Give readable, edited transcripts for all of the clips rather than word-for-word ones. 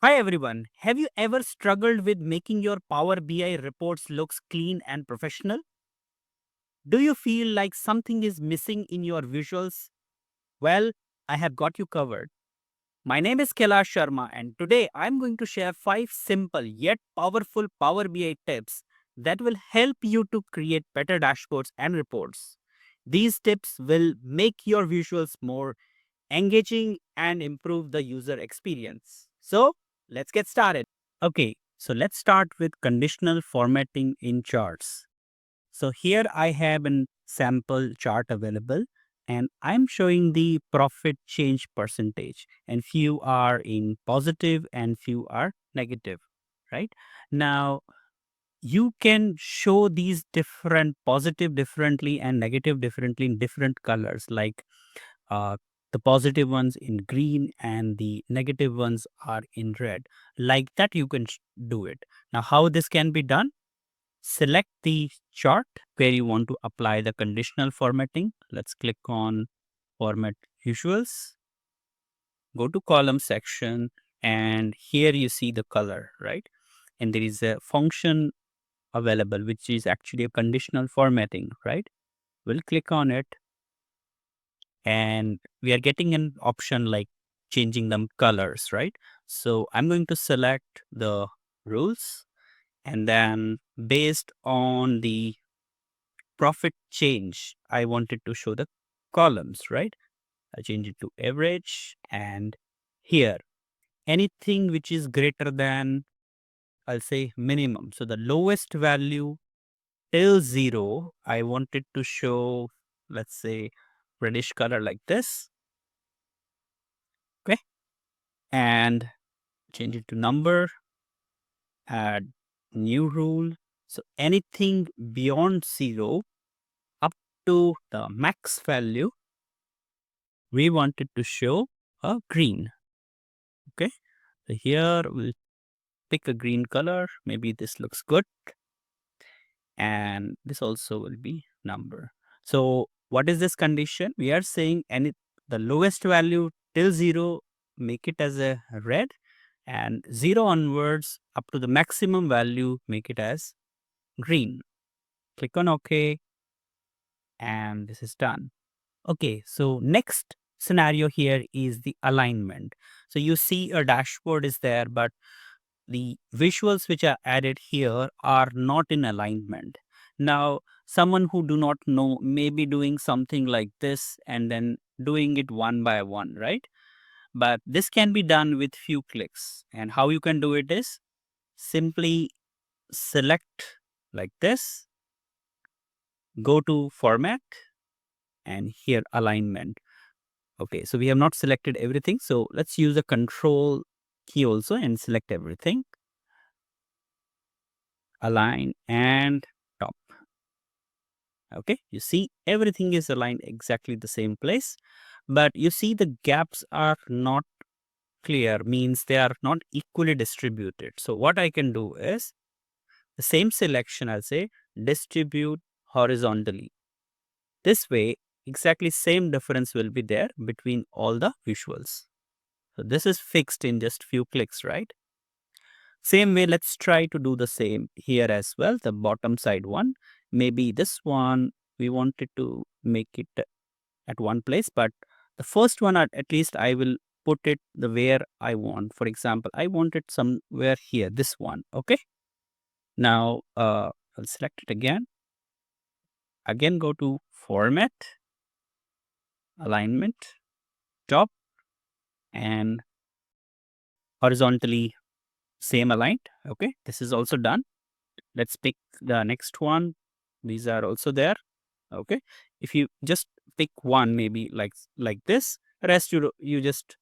Hi everyone. Have you ever struggled with making your Power BI reports looks clean and professional? Do you feel like something is missing in your visuals? Well, I have got you covered. My name is Kailash Sharma and today I'm going to share 5 simple yet powerful Power BI tips that will help you to create better dashboards and reports. These tips will make your visuals more engaging and improve the user experience. So, let's get started. Okay, so let's start with conditional formatting in charts. So here I have a sample chart available and I'm showing the profit change percentage, and few are in positive and few are negative, right? Now you can show these different positive differently and negative differently in different colors, like uh, the positive ones in green and the negative ones are in red. Like that, you can do it. Now, how this can be done? Select the chart where you want to apply the conditional formatting. Let's click on Format Visuals. Go to Column section, and here you see the color, right? And there is a function available, which is actually a conditional formatting, right? We'll click on it and we are getting an option like changing them colors, right? So I'm going to select the rules, and then based on the profit change, I wanted to show the columns, right? I'll change it to average, and here anything which is greater than, I'll say, minimum. So the lowest value till 0, I wanted to show, let's say, reddish color like this. Okay, and change it to number, add new rule. So anything beyond 0 up to the max value, we wanted to show a green. Okay, so here we'll pick a green color. Maybe this looks good, and this also will be number. So what is this condition? We are saying any the lowest value till 0, make it as a red, and 0 onwards up to the maximum value, make it as green. Click on OK, and this is done. Okay, so next scenario here is the alignment. So you see a dashboard is there, but the visuals which are added here are not in alignment. Now, someone who do not know may be doing something like this and then doing it one by one, right? But this can be done with few clicks. And how you can do it is simply select like this, go to format, and here alignment. Okay, so we have not selected everything. So let's use the control key also and select everything. Align and top. Okay, you see everything is aligned exactly the same place, but you see the gaps are not clear, means they are not equally distributed. So what I can do is the same selection, I'll say distribute horizontally. This way, exactly same difference will be there between all the visuals. So this is fixed in just few clicks, right? Same way, let's try to do the same here as well. The bottom side one, maybe this one, we wanted to make it at one place, but the first one at least I will put it the where I want. For example, I want it somewhere here, this one. Okay. Now, I'll select it again. Again, go to format, alignment, top, and horizontally same aligned. Okay. This is also done. Let's pick the next one. These are also there. Okay, if you just pick one, maybe like this, rest you just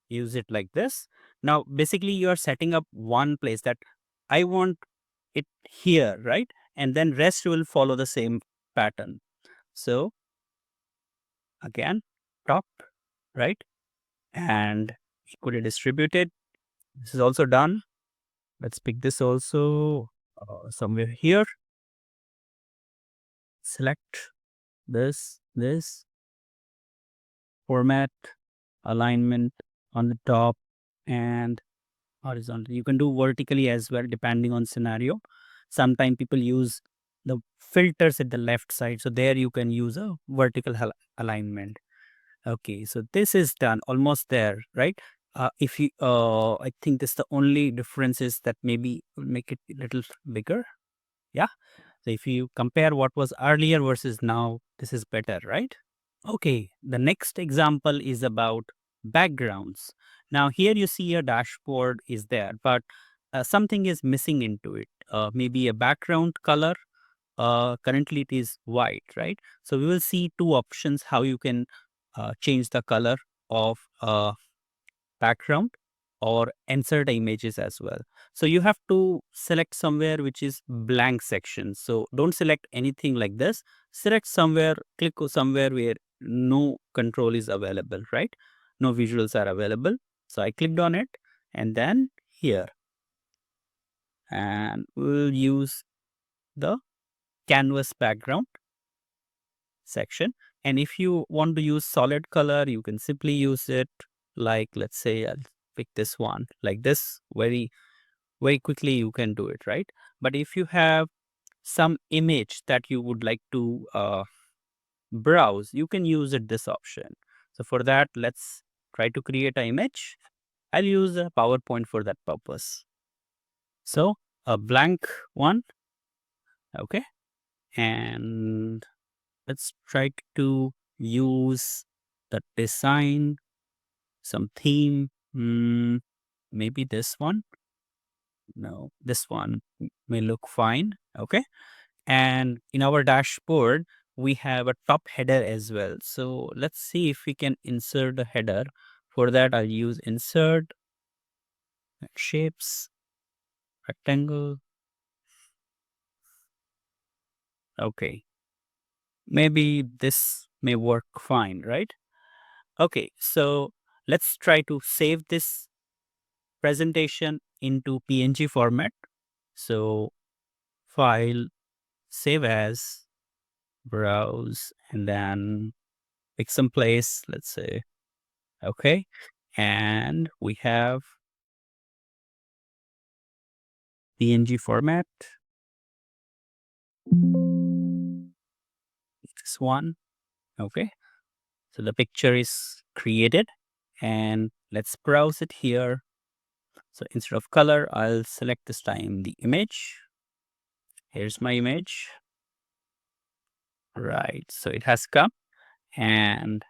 use it like this. Now basically you are setting up one place that I want it here, right? And then rest will follow the same pattern. So again, top, right, and equally distributed. This is also done. Let's pick this also somewhere here. Select this format, alignment on the top, and horizontal. You can do vertically as well, depending on scenario. Sometimes people use the filters at the left side. So there you can use a vertical alignment. Okay, so this is done, almost there, right? If you, I think this the only difference is that maybe we'll make it a little bigger. Yeah. So if you compare what was earlier versus now, this is better, right? Okay, the next example is about backgrounds. Now here you see a dashboard is there, but something is missing into it. Maybe a background color. Currently it is white, right? So we will see two options how you can change the color of background or insert images as well. So you have to select somewhere which is blank section. So don't select anything like this. Select somewhere, click somewhere where no control is available, right? No visuals are available. So I clicked on it and then here, and we'll use the canvas background section. And if you want to use solid color, you can simply use it like, let's say I'll pick this one like this. Very quickly you can do it, right? But if you have some image that you would like to browse, you can use it this option. So for that, let's try to create an image. I'll use a PowerPoint for that purpose. So a blank one, okay? And let's try to use the design, some theme. Maybe this one. No, this one may look fine. Okay. And in our dashboard, we have a top header as well. So let's see if we can insert a header. For that, I'll use insert, shapes, rectangle. Okay. Maybe this may work fine, right? Okay. So let's try to save this presentation into PNG format. So file, save as, browse, and then pick some place, let's say. Okay. And we have PNG format. This one. Okay. So the picture is created and let's browse it here. So instead of color, I'll select this time the image. Here's my image. Right. So it has come and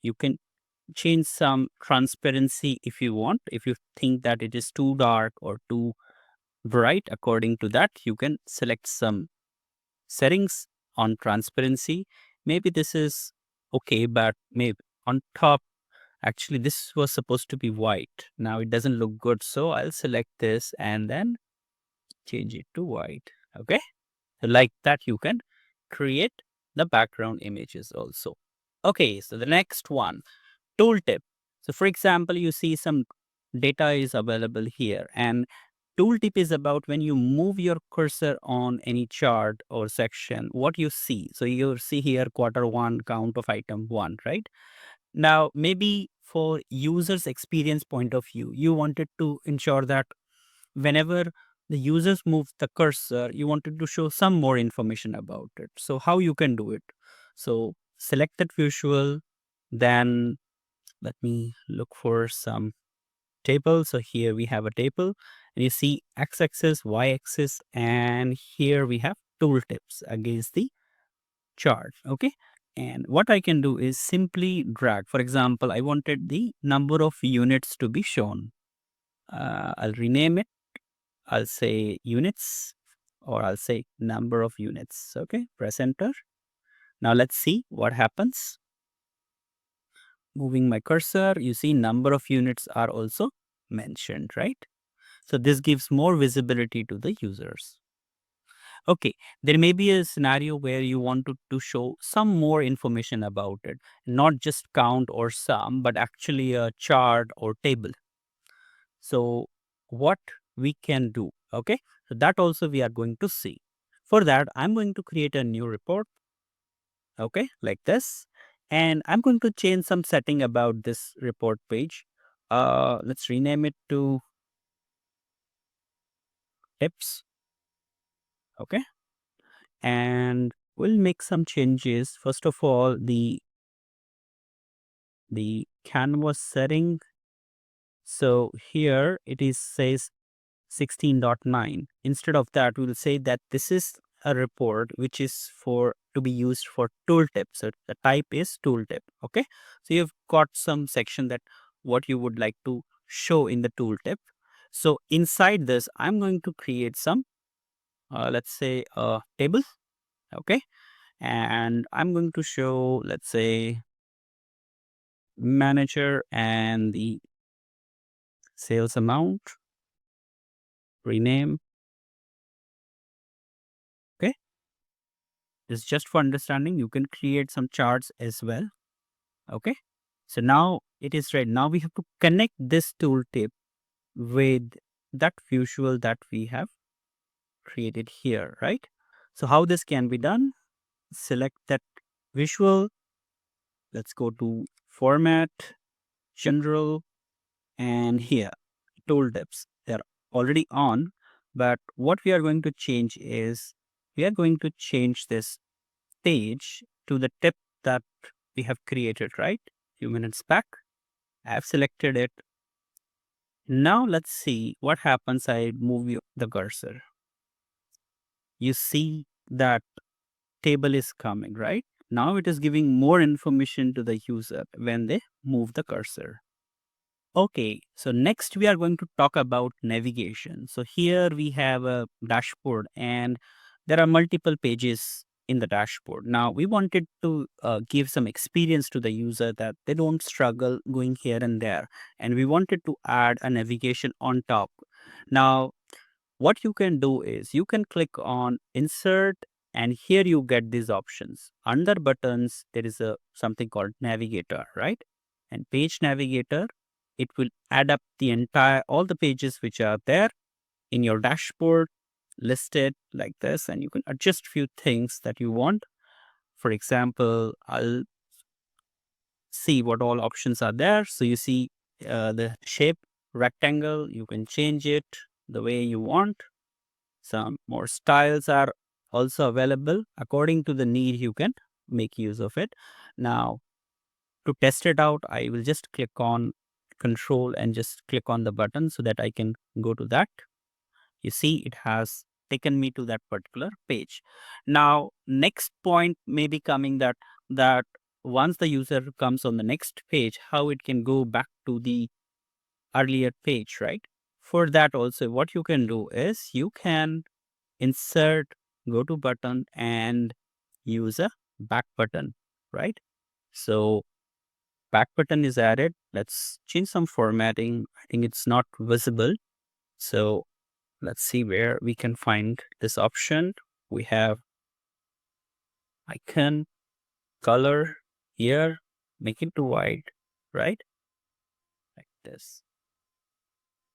you can change some transparency if you want. If you think that it is too dark or too bright, according to that, you can select some settings on transparency. Maybe this is okay, but maybe on top, actually this was supposed to be white. Now it doesn't look good. So I'll select this and then change it to white. Okay. So like that, you can create the background images also. Okay. So the next one, tooltip. So for example, you see some data is available here, and tooltip is about when you move your cursor on any chart or section, what you see. So you see here quarter one, count of item one, right? Now, maybe for users experience point of view, you wanted to ensure that whenever the users move the cursor, you wanted to show some more information about it. So how you can do it? So select that visual, then let me look for some table. So here we have a table and you see x-axis, y-axis, and here we have tooltips against the chart. Okay. And what I can do is simply drag. For example, I wanted the number of units to be shown. I'll rename it. I'll say units or I'll say number of units. Okay. Press enter. Now let's see what happens. Moving my cursor, you see number of units are also mentioned, right? So this gives more visibility to the users. Okay, there may be a scenario where you want to show some more information about it, not just count or sum, but actually a chart or table. So what we can do, okay? So that also we are going to see. For that, I'm going to create a new report, okay, like this. And I'm going to change some setting about this report page. Let's rename it to tips. Okay. And we'll make some changes. First of all, the canvas setting. So here it is says 16.9. Instead of that, we'll say that this is a report which is for to be used for tooltip. So the type is tooltip. Okay. So you've got some section that what you would like to show in the tooltip. So inside this, I'm going to create some, let's say a table. Okay. And I'm going to show, let's say, manager and the sales amount, rename. Okay. This is just for understanding. You can create some charts as well. Okay. So now it is ready. Now we have to connect this tooltip with that visual that we have created here, right? So how this can be done? Select that visual. Let's go to format, general, and here tooltips. They're already on, but what we are going to change is we are going to change this page to the tip that we have created, right? Few minutes back. I have selected it. Now let's see what happens. I move the cursor. You see that table is coming, right? Now it is giving more information to the user when they move the cursor. Okay, so next we are going to talk about navigation. So here we have a dashboard and there are multiple pages in the dashboard. Now we wanted to give some experience to the user that they don't struggle going here and there. And we wanted to add a navigation on top. Now what you can do is you can click on insert and here you get these options. Under buttons, there is a something called navigator, right? And page navigator, it will add up the entire, all the pages which are there in your dashboard listed like this. And you can adjust few things that you want. For example, I'll see what all options are there. So you see the shape rectangle, you can change it the way you want. Some more styles are also available. According to the need, you can make use of it. Now, to test it out, I will just click on control and just click on the button so that I can go to that. You see, it has taken me to that particular page. Now, next point may be coming that once the user comes on the next page, how it can go back to the earlier page, right? For that also, what you can do is you can insert, go to button and use a back button, right? So back button is added. Let's change some formatting. I think it's not visible. So let's see where we can find this option. We have icon, color here, make it to white, right? Like this.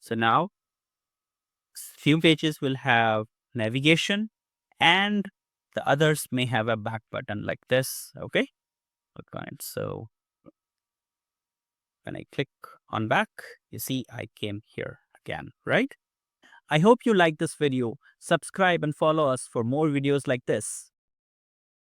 So now few pages will have navigation and the others may have a back button like this. Okay. Click on it. So when I click on back, you see I came here again, right? I hope you like this video. Subscribe and follow us for more videos like this.